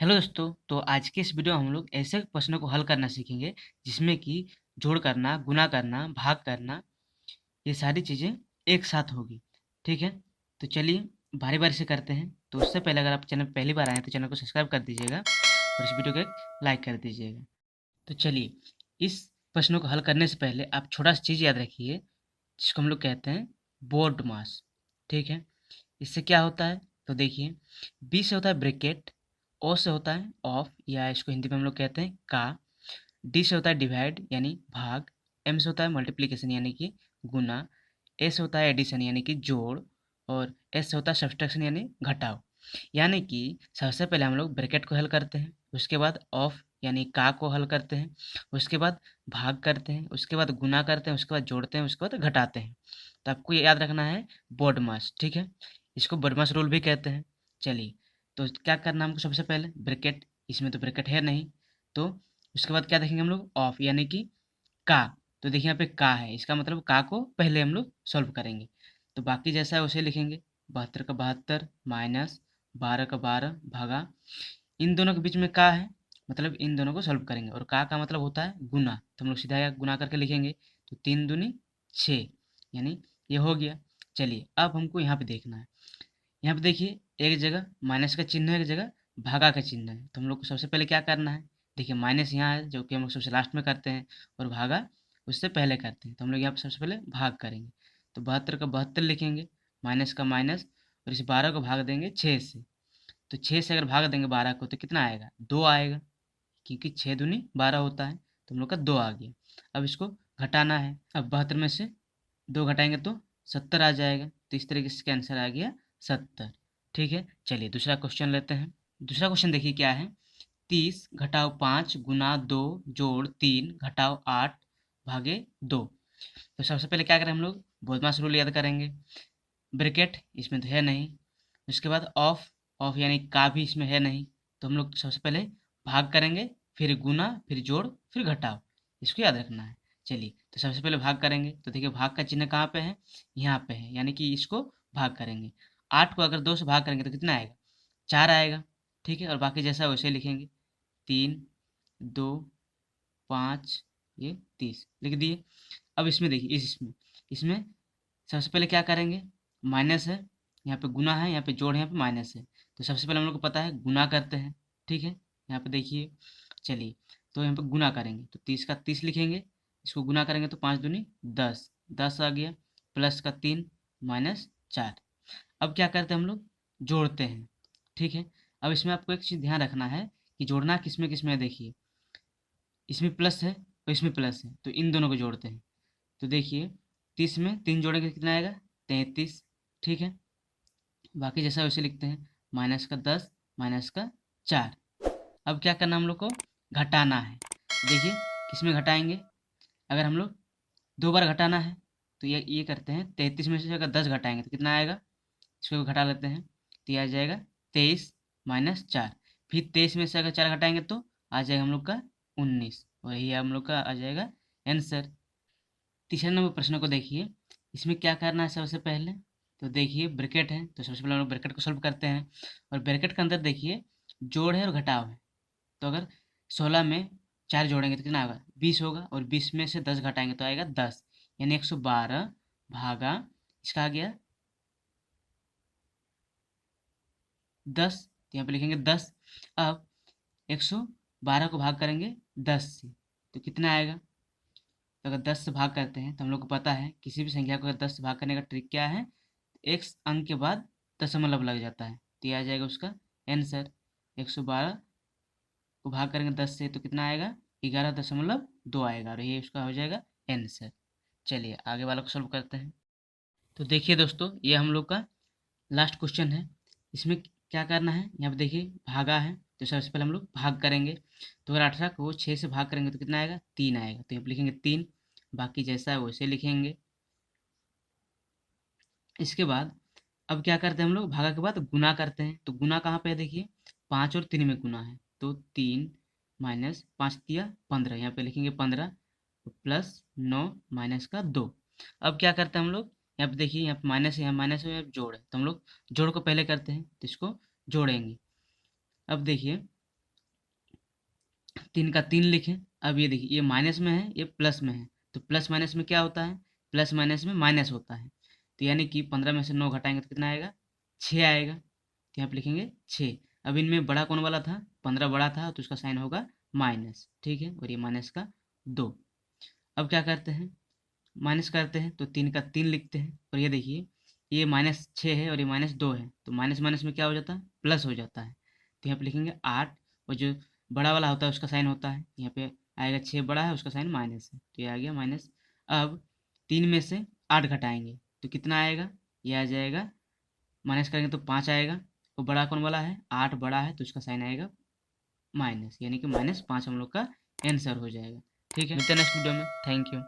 Hello दोस्तों। तो आज के इस वीडियो में हम लोग ऐसे प्रश्नों को हल करना सीखेंगे जिसमें कि जोड़ करना, गुना करना, भाग करना, ये सारी चीज़ें एक साथ होगी। ठीक है, तो चलिए बारी बारी से करते हैं। तो उससे पहले अगर आप चैनल पर पहली बार आए हैं तो चैनल को सब्सक्राइब कर दीजिएगा और इस वीडियो को एक लाइक कर दीजिएगा। तो चलिए, इस प्रश्नों को हल करने से पहले आप छोटा सा चीज़ याद रखिए जिसको हम लोग कहते हैं बोर्ड मास। ठीक है, इससे क्या होता है? तो देखिए, बी से होता है ब्रैकेट, ओ से होता है ऑफ या इसको हिंदी में हम लोग कहते हैं का, डी से होता है डिवाइड यानी भाग, एम से होता है मल्टीप्लिकेशन यानी कि गुना, ए से होता है एडिशन यानी कि जोड़, और एस से होता है सब्सट्रैक्शन यानी घटाव। यानी कि सबसे पहले हम लोग ब्रैकेट को हल करते हैं, उसके बाद ऑफ यानी का को हल करते हैं, उसके बाद भाग करते हैं, उसके बाद गुना करते हैं, उसके बाद जोड़ते हैं, उसके बाद घटाते हैं। तो आपको ये याद रखना है बोर्ड मास। ठीक है, इसको बोर्ड मास रूल भी कहते हैं। चलिए, तो क्या करना है हमको? सबसे पहले ब्रैकेट, इसमें तो ब्रैकेट है नहीं, तो उसके बाद क्या देखेंगे हम लोग? ऑफ यानी कि का। तो देखिए यहाँ पे का है, इसका मतलब का को पहले हम लोग सॉल्व करेंगे। तो बाकी जैसा है उसे लिखेंगे, 72 का 72 माइनस 12 का 12 भागा, इन दोनों के बीच में का है, मतलब इन दोनों को सॉल्व करेंगे। और का मतलब होता है गुना, तो हम लोग सीधा गुना करके लिखेंगे। तो 3 दूनी 6, यानी ये हो गया। चलिए, अब हमको यहाँ पे देखना है। यहाँ पे देखिए, एक जगह माइनस का चिन्ह है, एक जगह भागा का चिन्ह है। तो हम लोग को सबसे पहले क्या करना है? देखिए, माइनस यहाँ है जो कि हम लोग सबसे लास्ट में करते हैं, और भागा उससे पहले करते हैं। तो हम लोग यहाँ पे सबसे पहले भाग करेंगे। तो 72 का 72 लिखेंगे, माइनस का माइनस, और इस 12 को भाग देंगे 6 से। तो 6 से अगर भाग देंगे 12 को तो कितना आएगा? 2 आएगा, क्योंकि 6 दूनी 12 होता है। तो हम लोग का 2 आ गया। अब इसको घटाना है। अब 72 में से 2 घटाएंगे तो 70 आ जाएगा। तो इस तरीके से इसका आंसर आ गया 70। ठीक है, चलिए दूसरा क्वेश्चन लेते हैं। दूसरा क्वेश्चन देखिए क्या है। 30 घटाव 5 गुना 2 जोड़ 3 घटाव 8 भागे 2। तो सबसे पहले क्या करें हम लोग? बॉडमास रूल याद करेंगे। ब्रैकेट इसमें तो है नहीं, उसके बाद ऑफ, ऑफ यानी का भी इसमें है नहीं। तो हम लोग सबसे पहले भाग करेंगे, फिर गुना, फिर जोड़, फिर घटाव। इसको याद रखना है। चलिए, तो सबसे पहले भाग करेंगे। तो देखिए, भाग का चिन्ह कहाँ पे है? यहाँ पे है, यानी कि इसको भाग करेंगे। 8 को अगर 2 से भाग करेंगे तो कितना आएगा? 4 आएगा। ठीक है, और बाकी जैसा वैसे ही लिखेंगे। 3 2 5, ये 30 लिख दिए। अब इसमें देखिए, इसमें इसमें सबसे पहले क्या करेंगे? माइनस है, यहाँ पे गुना है, यहाँ पे जोड़ है, यहाँ पे माइनस है। तो सबसे पहले हम लोग को पता है गुना करते हैं। ठीक है, यहाँ पे देखिए। चलिए, तो यहाँ पे गुना करेंगे तो 30 का 30 लिखेंगे, इसको गुना करेंगे तो 5 दूनी 10, 10 आ गया, प्लस का 3 माइनस 4। अब क्या करते हैं हम लोग? जोड़ते हैं। ठीक है, अब इसमें आपको एक चीज़ ध्यान रखना है कि जोड़ना किसमें किसमें है। देखिए, इसमें प्लस है और इसमें प्लस है, तो इन दोनों को जोड़ते हैं। तो देखिए, 30 में 3 जोड़ेंगे तो कितना आएगा? 33। ठीक है, बाकी जैसा वैसे लिखते हैं। माइनस का 10 माइनस का 4। अब क्या करना हम लोग को? घटाना है। देखिए, किस में घटाएंगे? अगर हम लोग 2 बार घटाना है तो ये करते हैं। 33 में से अगर 10 घटाएंगे तो कितना आएगा? इसको भी घटा लेते हैं। तो ये आ जाएगा 23 माइनस 4। फिर 23 में से अगर 4 घटाएंगे तो आ जाएगा हम लोग का 19, और यही हम लोग का आ जाएगा आंसर। तीसरे नंबर प्रश्न को देखिए, इसमें क्या करना है सबसे पहले? तो देखिए, ब्रैकेट है, तो सबसे पहले हम लोग ब्रैकेट को सॉल्व करते हैं। और ब्रैकेट के अंदर देखिए, जोड़ है और घटाव है। तो अगर 16 में 4 जोड़ेंगे तो कितना होगा? 20 होगा, और 20 में से 10 घटाएंगे तो आएगा 10, यानी 112 भागा, इसका आ गया 10। तो यहाँ पे लिखेंगे 10। अब 112 को भाग करेंगे 10 से, तो कितना आएगा? तो अगर 10 से भाग करते हैं तो हम लोग को पता है किसी भी संख्या को अगर 10 से भाग करने का ट्रिक क्या है? एक अंक के बाद दशमलव लग जाता है। तो ये आ जाएगा उसका आंसर। 112 को भाग करेंगे 10 से तो कितना आएगा? 11.2 आएगा, और ये उसका हो जाएगा आंसर। चलिए आगे वाला को सॉल्व करते हैं। तो देखिए दोस्तों, ये हम लोग का लास्ट क्वेश्चन है। इसमें क्या करना है? यहाँ पे देखिए, भागा है, तो सबसे पहले हम लोग भाग करेंगे। तो अगर 18 को 6 से भाग करेंगे तो कितना आएगा? 3 आएगा। तो यहाँ पे लिखेंगे 3, बाकी जैसा है वैसे लिखेंगे। इसके बाद अब क्या करते हैं हम लोग? भागा के बाद गुना करते हैं। तो गुना कहाँ पे है? देखिए, 5 और 3 में गुना है। तो 3 माइनस 5 दिया 15, यहाँ पे लिखेंगे 15, प्लस 9 माइनस का 2। अब क्या करते हैं हम लोग? यहाँ पे देखिए, यहाँ पे माइनस है, यहाँ माइनस है, यहाँ पे जोड़ है। तो हम लोग जोड़ को पहले करते हैं, तो इसको जोड़ेंगे। अब देखिए, 3 का 3 लिखें। अब ये देखिए, ये माइनस में है, ये प्लस में है, तो प्लस माइनस में क्या होता है, प्लस माइनस में माइनस होता है। तो यानी कि 15 में से 9 घटाएंगे तो कितना आएगा, 6 आएगा। तो यहाँ पे लिखेंगे 6। अब इनमें बड़ा कौन वाला था, 15 बड़ा था, तो उसका साइन होगा माइनस, ठीक है, और ये माइनस का 2। अब क्या करते हैं, माइनस करते हैं, तो 3 का 3 लिखते हैं, और ये देखिए, ये -6 है और ये -2 है, तो माइनस माइनस में क्या हो जाता है, प्लस हो जाता है। तो यहाँ पे लिखेंगे 8, और जो बड़ा वाला होता है उसका साइन होता है, यहाँ पे आएगा 6 बड़ा है, उसका साइन माइनस है, तो ये आ गया माइनस। अब 3 में से 8 घटाएंगे तो कितना आएगा, ये आ जाएगा, माइनस करेंगे तो 5 आएगा। और बड़ा कौन वाला है, 8 बड़ा है, तो उसका साइन आएगा माइनस, यानी कि -5 हम लोग का आंसर हो जाएगा। ठीक है, मिलते हैं नेक्स्ट वीडियो में। Thank you.